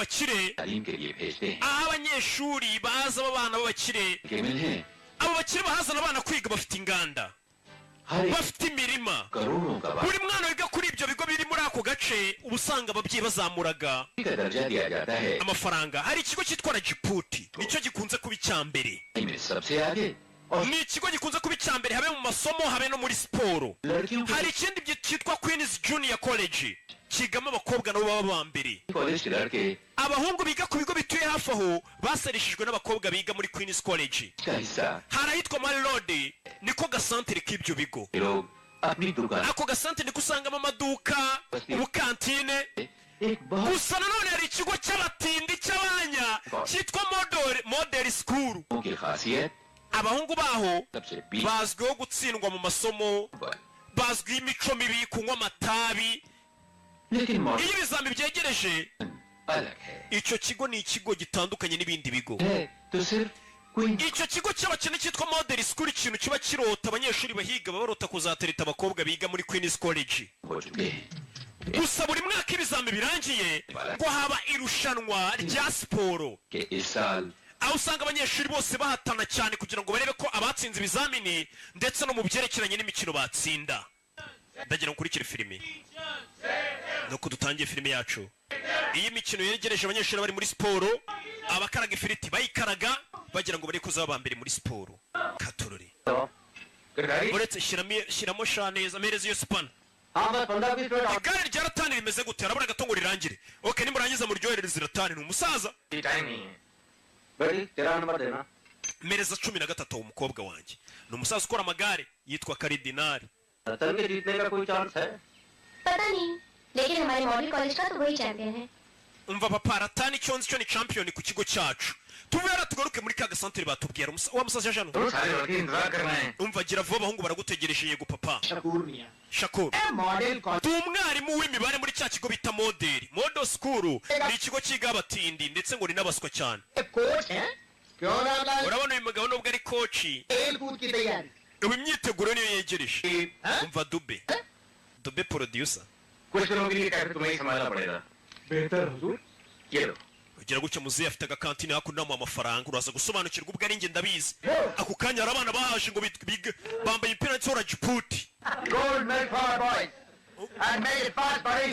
cy'abakire aho abanyeshuri baza abana b'abakire abo bakire bahazana abana kwiga bafite inganda bafite imirima buri mwana wiga kuri ibyo bigo biri muri ako gace uba usanga ababyeyi bazamuraga amafaranga. hari ikigo cyitwa Rajputi nicyo gikunze kuba icya mbere, ni ikigo gikunze kuba icya mbere habe mu masomo habe no muri siporo. hari ikindi cyitwa Queen's Junior College kigamo abakobwa nabo baba ba mbere. abahungu biga ku bigo bituye hafi aho basereshejwe n'abakobwa biga muri Queen's College. hari ahitwa Mall Road niko gasantere k'ibyo bigo. ako gasantere niko usangamo amaduka ubukantine. gusa nanone hari ikigo cy'abatindi cy'abanya cyitwa Model School. abahungu baho bazwiho gutsindwa mu masomo, bazwiho imico mibi, kunywa amatabi. iyo ibizami byegereje icyo kigo ni ikigo gitandukanye n'ibindi bigo. icyo kigo cy'abakene cyitwa Model School ikintu kiba kirota abanyeshuri bahiga barota kuzatereta abakobwa biga muri Queen's College. gusa buri mwaka ibizami birangiye ngo haba irushanwa rya siporo aho usanga abanyeshuri bose bahatana cyane kugira ngo barebe ko abatsinze ibizamini ndetse no mu byerekeranye n'imikino batsinda. ndagira nkurikire filimi nuko dutangiye filimi yacu. iyi mikino yegereje abanyeshuri bari muri siporo, abakaraga ifiriti bayikaraga bagira ngo bari kuzaba mbere muri siporo. katorore uretse shyiramo shaneza mpereza iyo sipana. igare rya ratani rimeze gute? arabura gato ngo rirangire. okay nimurangiza muryoherereze ratani. ni umusaza mereza 13 umukobwa wanjye. ni umusaza ukora amagare yitwa Karidinari. रतन के जीतने का कोई चांस है? पता नहीं, लेकिन हमारे model college का तो वही चैंपियन है. umva papa ratani cyonzi cyo ni champion ku kigo cyacu. tubera tugaruke muri ka gasantere batubwira wa musaza jano. umva gira vuba bahungu baragutegereje yego papa. Shakur umwarimu w'imibare muri cya kigo bita Model School ni ikigo cyiga abatindi ndetse ngo ni n'abaswa cyane. urabona uyu mugabo nubwo ari koci ubu imyiteguro niyo yegereje. umva Dube producer ugira gutya muzehe afite agakantine hakuno mu amafaranga uraza gusobanukirwa ubwo ari njye ndabizi. ako kanya hari abana bahaje ngo biga bambaye impira y'icyo Rajputi.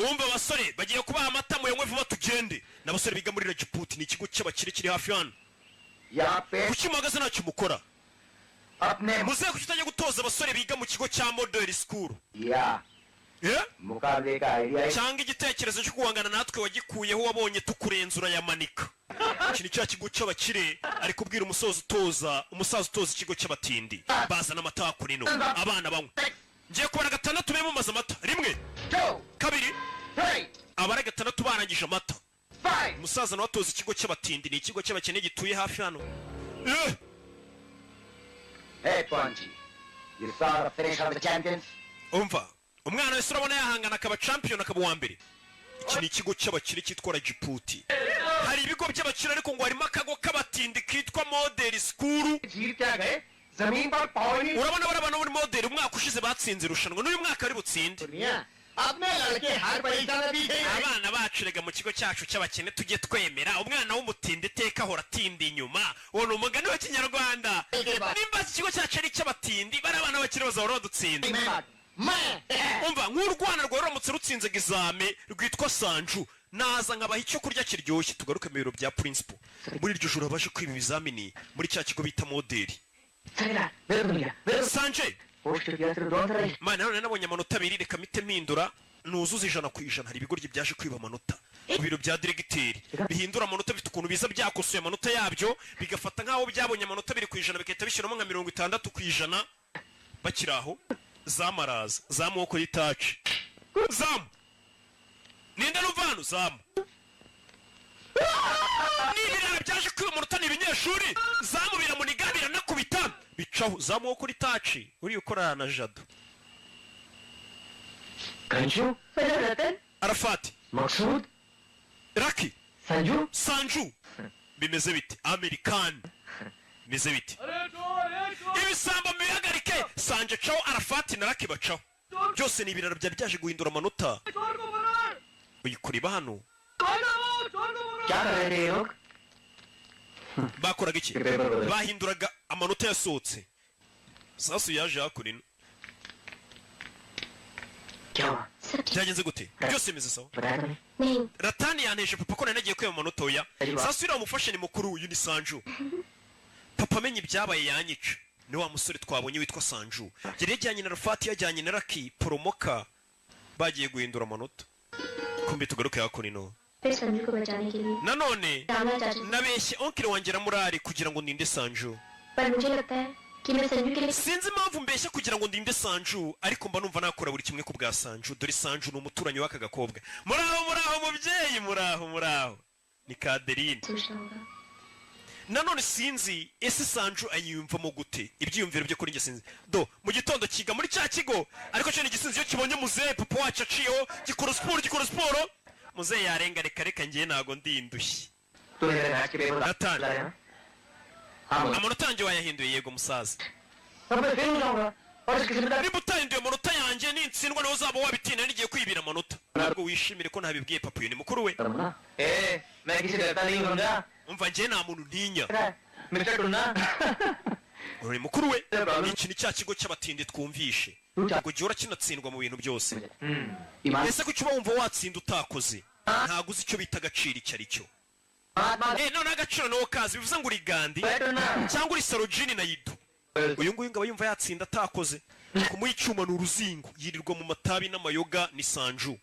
umva abasore bagiye kubaha amata muyanywe vuba tugende. n'abasore biga muri Rajputi ni ikigo cy'abakire kiri hafi hano. kuki muhagaze ntacyo mukora? muzehe kuki utajya gutoza abasore biga mu kigo cya Model School? cyangwa igitekerezo cyo guhangana natwe wagikuyeho wabonye tukurenza urayamanika. iki ni cya kigo cy'abakire ari kubwira umusaza utoza ikigo cy'abatindi. bazana amata hakurino abana banywe. ngiye kubara 6 bemo maze amata. 1 2 3 abara 6 barangije amata. umusaza nawe atoza ikigo cy'abatindi ni ikigo cy'abakene gituye hafi hano. Hey Ponji, you saw the finish of the champions? umva umwana wese urabona yahangana akaba champion akaba uwa mbere. iki ni ikigo cy'abakire cyitwa Rajputi. hari ibigo by'abakire ariko ngo harimo akago k'abatindi kitwa Model School. urabona barabana muri Model umwaka ushize batsinze irushanwa n'uyu mwaka ari butsinde. abana bacurega mu kigo cyacu cy'abakene tujye twemera umwana w'umutindi iteka ahora atinda inyuma. uwo ni umugani wa kinyarwanda. nimba ikigo cyacu ari icy'abatindi bari abana bakire bazahora badutsinda. umva nk'urwana rwaramutse rutsinze egizame rwitwa Sanju naza nkabaha icyo kurya kiryoshye. tugaruke mu biro bya principal muri iryo joro baje kwiba ibizamini muri cya kigo bita Model. Sanje mana none nabonye amanota 2 reka mite mpindura nuzuza 100%. hari ibigoryi byaje kwiba amanota mu biro bya directeur bihindura amanota bifite ukuntu biza byakosoye amanota yabyo bigafata nkaho byabonye amanota 2% bikahita bishyiramo nka 60% bakiraho. zamaraza zamuko yitaci zamu ninde n'uvano zamu nibirara byaje kwiba amanota n'ibinyeshuri zamu biramunigabira nakubita bicaho zamuko yitaci uri ukora na Jado. Kanju Arafati Maksud Raki Sanju bimeze bite? American bimeze bite? ibisambo mihagarike Sanje caho Arafati na Raki bacaho byose ni ibiraro byaje guhindura amanota. uyikuriba hano क्या कर रहे थे ये लोग? bakoraga iki bahinduraga amanota yasohotse sasu yaje hakurino क्या हुआ? byagenze gute byose bimeze sawa बताया था नहीं ratani yaneshe papa ko nanagiye kwiba amanota oya sasu iramufashe ni mukuru uyu ni Sanju papa amenye ibyabaye yanyica ni wa musore twabonye witwa Sanju yari yajyanye na Rafati yajyanye na Raki Poromoka bagiye guhindura amanota kumbe tugaruke hakurino फिर संजू को बचाने के लिए nanone रामलाल चाचा से- nabeshye onkire wanjye ramurari kugira ngo ndinde Sanju पर मुझे लगता है कि मैं संजू के लिए sinzi impamvu mbeshya kugira ngo ndinde Sanju ariko mba numva nakora buri kimwe ku bwa Sanju dore Sanju ni umuturanyi w'aka gakobwa muraho mubyeyi muraho ni Kaderine सोचना होगा nanone sinzi ese Sanju ayiyumvamo gute ibyiyumviro byo kuri njye sinzi do mu gitondo kiga muri cya kigo ariko cyo ni igisinzi iyo kibonye muzehe papa wacu aciyeho gikora siporo muzehe yarenga reka njye ntago ndindushye तू मेरे मैच के paper Nathan. ला रहे हैं? हाँ बोल। amanota yanjye wayahinduye yego musaza अब मैं फेल हो जाऊंगा और किसी में niba utahinduye amanota yanjye nintsindwa nawe uzaba wabitinda nigiye kwibira amanota ntabwo wishimire ko ntabibwiye papa uyu ni mukuru we ना ए मैं किसी डरता नहीं हूँ समझा umva njye nta muntu ntinya mister Tunna uyu ni mukuru we ni iki ni cya kigo cy'abatindi twumvishe ubwo gihe kinatsindwa mu bintu byose ईमान ese kuki uba wumva watsinda utakoze ntabwo uzi icyo bita agaciro icyo ari cyo none agaciro nawo kazi bivuze ngo uri gandi cyangwa uri sarojini na yido uyu nguyu ngo aba yumva yatsinda atakoze kumuha icyuma ni uruzingo yirirwa mu matabi n'amayoga ni Sanju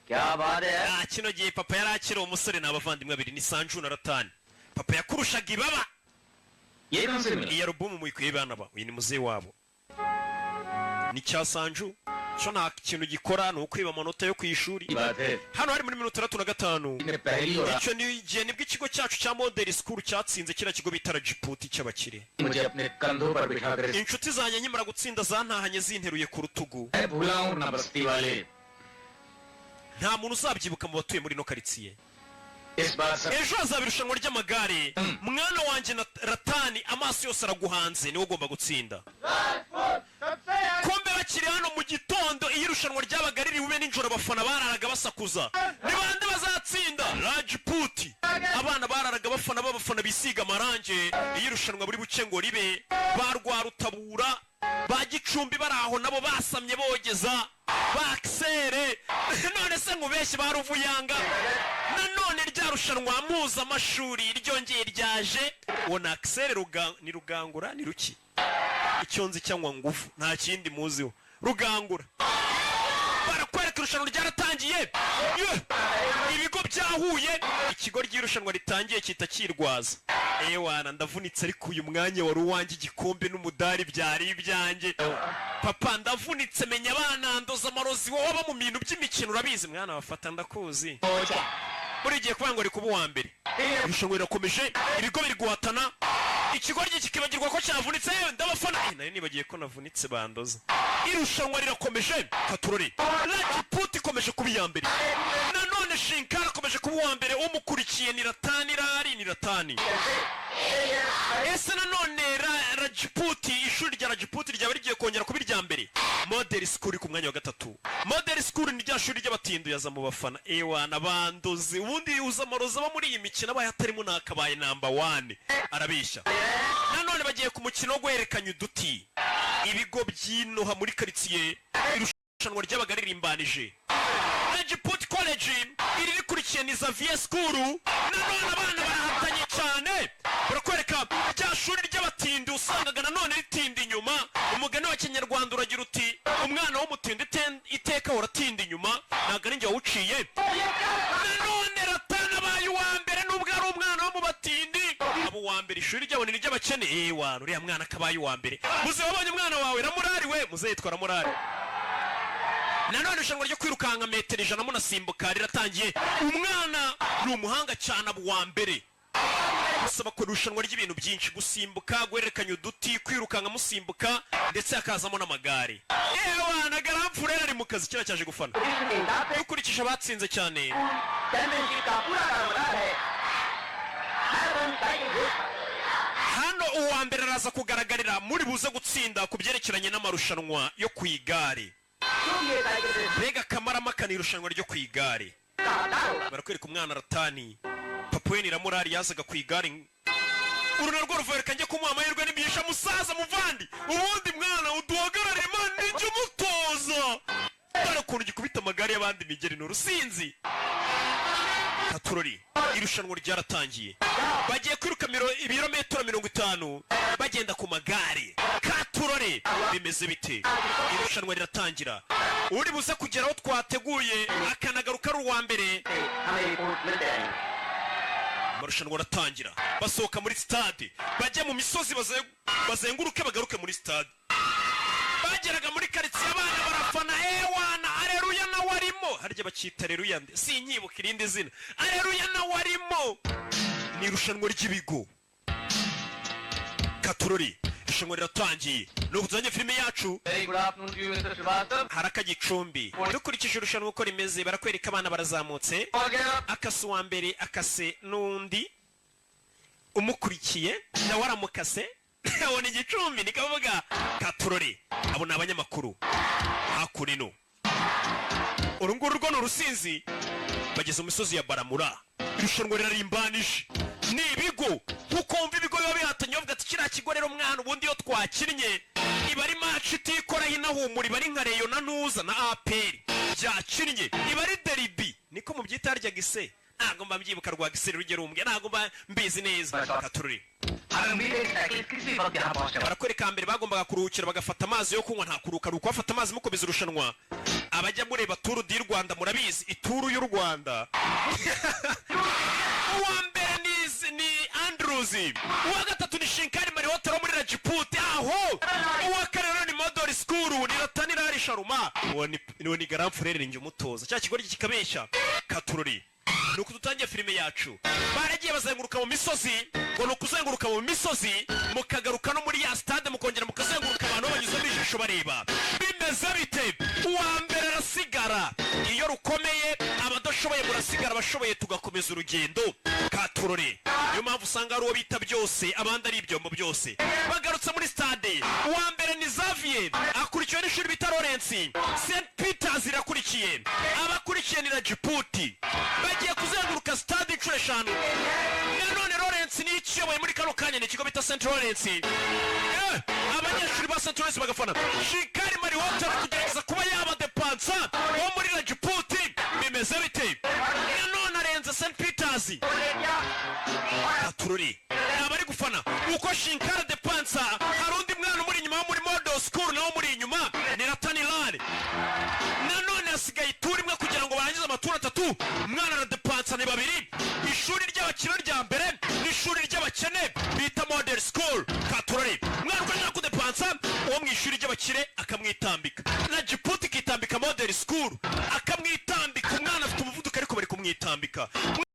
क्या बात है kino gihe papa yari akiri umusore ni abavandimwe babiri ni Sanju na Ratani papa yakurushaga ibaba ये कौन से मिला iyi alubumu muyikuye bana ba uyu ni muzehe wabo ni cya Sanju cyo nta kintu gikora ni ukwiba amanota yo ku ishuri बात है hano hari muri 35 ने पहली और icyo ni igihe nibwo ikigo cyacu cya model school cyatsinze kiriya kigo bita Rajiputi cy'abakire मुझे अपने कंधों पर बिठा कर inshuti zanjye nkimara gutsinda zantahanye zinteruye ku rutugu मैं भूला हूँ ना बस्ती वाले nta muntu uzabyibuka mu batuye muri ino karitsiye इस बार सब ejo hazaba irushanwa ry'amagare mwana wanjye na Ratani amaso yose araguhanze niwe ugomba gutsinda kombe bakiri hano mu gitondo iyo irushanwa ryabaga riri bube nijoro abafana bararaga basakuza ni bande bazatsinda Rajiputi abana bararaga bafana bisiga amarange iyo irushanwa buri buce ngo ribe barwa Rutabura ba Gicumbi baraho nabo basamye bogeza bakisere none se nkubeshye baruvuyanga nanone rya rushanwa mpuzamashuri ryongeye ryaje ubona akisere ni Rugangura ni ruki icyonzi cyangwa ngufu nta kindi muziho Rugangura barakwereka irushanwa ryaratangiye ibigo byahuye ikigo ry'irushanwa ritangiye kita kirwaza ewana ndavunitse ariko uyu mwanya wari uwanjye igikombe n'umudari byari ibyanjye papa ndavunitse menya banandoza amarozi wowe aba mu bintu by'imikino urabizi mwana bafata ndakuzi buri gihe kuvuga ngo ari kuba uwa mbere irushanwa rirakomeje ibigo biri guhatana ikigo kikibagirwa ko cyavunitse ndabafana nayo nibagiye ko navunitse bandoza irushanwa rirakomeje katurore Rajiputi ikomeje kuba iya mbere nanone Shinkara akomeje kuba uwa mbere umukurikiye ni Ratani ese nanone Rajiputi ishuri rya Rajiputi ryaba rigiye kongera kuba irya mbere model school ku mwanya wa gatatu model school ni rya shuri ry'abatindu yaza mu bafana ewana bandoze ubundi uza amaroza aba muri iyi mikino abaye hatarimo nakabaye number 1 arabisha nanone bagiye ku mukino wo guherekanya uduti ibigo by'inoha muri karitsiye irushanwa ry'abaga ririmbanije Rajiputi College iri rikurikiye ni Xavier School nanone abana barahatanye cyane barakwereka rya shuri ry'abatindu usangaga nanone ritinda inyuma umugani wa Kinyarwanda uragira uti umwana w'umutindi iteka uratinda inyuma ntabwo ari njye wawuciye nanone Ratana abaye uwa mbere nubwo ari umwana wo mu batindi abo uwa mbere ishuri ryabo ni iry'abakene ewana uriya mwana akabaye uwa mbere muze wabonye umwana wawe Ramurari we muze yitwa Ramurari nanone irushanwa ryo kwirukanka metero 100 munasimbuka riratangiye umwana ni umuhanga cyane abo uwa mbere basaba ko irushanwa ry'ibintu byinshi gusimbuka guhererekanya uduti kwirukanka musimbuka ndetse hakazamo n'amagare ewana Garamfurera ari mu kazi kira cyaje gufana ukurikije abatsinze cyane hano uwa mbere araza kugaragarira muri buze gutsinda ku byerekeranye n'amarushanwa yo ku igare mbega Kamarampaka ni irushanwa ryo ku igare barakwereka umwana Ratani. Papa we Niramurari yazaga ku igare, uru narwo ruvereka njye kumuha amahirwe n'imigisha musaza muvandi, ubundi mwana uduhagarare Imana nijye umutoza. Dore ukuntu gikubita amagare y'abandi imigeri n'urusinzi. Katurori irushanwa ryaratangiye, bagiye kwiruka ibirometero 50 bagenda ku magare. Katurori bimeze bite? Irushanwa riratangira, uri buze kugeraho twateguye akanagaruka ari uwa mbere. Amarushanwa aratangira, basohoka muri stade bajya mu misozi bazenguruke bagaruke muri stade. Bageraga muri karitsiye abana barafana, ewana Aleluya na warimo, harya bakita Aleluya nde sinyibuka irindi zina, Aleluya na warimo. Ni irushanwa ry'ibigo. Katurori irushanwa riratangiye, no kuzanye filime yacu. Haraka Gicumbi, dukurikije irushanwa uko rimeze barakwereka abana barazamutse, akase uwa mbere akase n'undi umukurikiye nawe aramukase. Abona Igicumbi nikavuga Katurori, abo ni abanyamakuru hakurino. Urunguru rwo n'urusinzi bageze mu misozi ya Baramura. Irushanwa rirarimbanije, ni ibigo kuko umva ibigo biba bihatanye bavuga ati kiriya kigo rero mwana ubundi iyo twakinnye iba ari match itikora hinahumura, iba ari nka Rayon na Nuza na APR byakinnye, iba ari derby niko mu byita harya gise. Ntago mbabyibuka rwa gisere rugero umbye, ntago mbizi neza. Katurori barakwereka mbere bagombaga kuruhukira bagafata amazi yo kunywa, nta kuruka ruko bafata amazi mukomeza irushanwa. Abajya mureba Tour du Rwanda murabizi ituru y'u Rwanda. Uwa mbere ni Andrews, uwa gatatu ni Shinkari Marihoto muri Rajput, aho uwa kane ni Model School ni Ratani Rari Sharuma, uwo ni Grand Frere njye umutoza cya kigo gikabesha. Katurori nuko dutangiye filime yacu, baragiye bazenguruka mu misozi, ngo nukuzenguruka mu misozi mukagaruka no muri ya stade mukongera mukazenguruka abantu banyuze bijisho bareba. Bimeze bite? Uwa mbere arasigara, iyo rukomeye abadashoboye murasigara, abashoboye tugakomeza urugendo. Katurori niyo mpamvu usanga ari uwo bita byose abandi ari ibyombo byose. Bagarutse muri stade, uwa mbere ni Xavier akurikiwe n'ishuri bita Lawrence, St Peters irakurikiye, abakurikiye ni Rajput. Bagiye kuzenguruka stade inshuro 5. Nanone Lawrence ni ikiyoboye muri kano kanya, ni ikigo bita St Lawrence. Abanyeshuri ba St Lawrence bagafana. Shinkari Marihoto kugerageza kuba yaba depansa wo muri Rajput. Bimeze bite? Nanone arenze St Peters. Katurori abari gufana uko Shinkari depansa, hari undi mwana muri inyuma wo muri Model School nawo muri inyuma ni Ratani Rari. Nanone asigaye ituri imwe kugira ngo barangize amaturo 3. Umwana na depansa ni babiri, ishuri ry'abakire rya mbere n'ishuri ry'abakene bita Model School. Katurori umwana uko ku depansa uwo mu ishuri ry'abakire akamwitambika, na Rajput kitambika Model School akamwitambika. Umwana afite umuvuduko ariko bari kumwitambika.